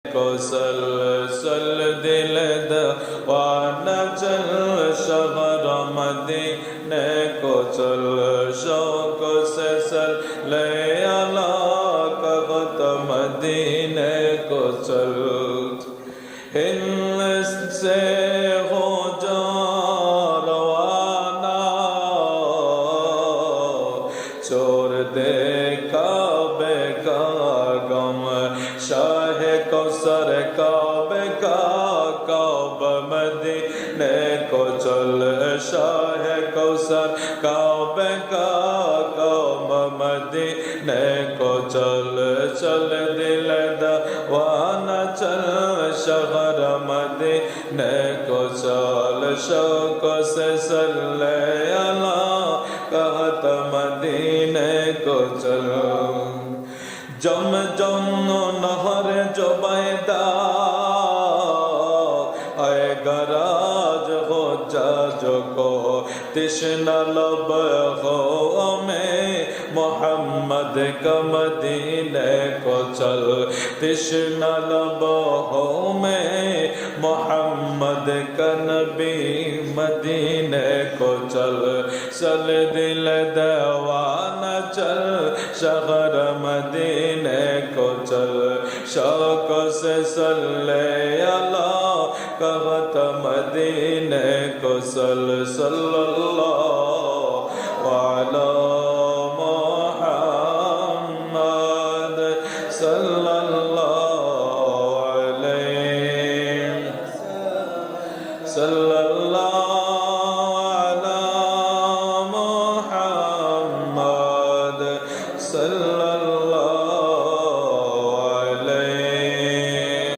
को सल दिल दवाना चल शहर मदीने को चल शौक से सल अला कहत मदीने को चल हिंद से हो जा रवाना चोर देखा बेका गम शाह कौसर काबे का काब मदीने को चल शाह कौसर काबे का काब मदीने को चल चल दिल दवाना चल शहर मदीने को चल शौक से सल्ले अला कहत मदीने को चल जम नहर जो बैदा आए गराज हो जा जो को तिश्न लब हो में मोहम्मद का मदीने को चल तिश्न लब हो में मोहम्मद का नबी मदीने को चल सल दिल दवाना चल शहर मदीने को चल शौक से सल्ले अला कहत मदीने को सल सल्लल्लाहु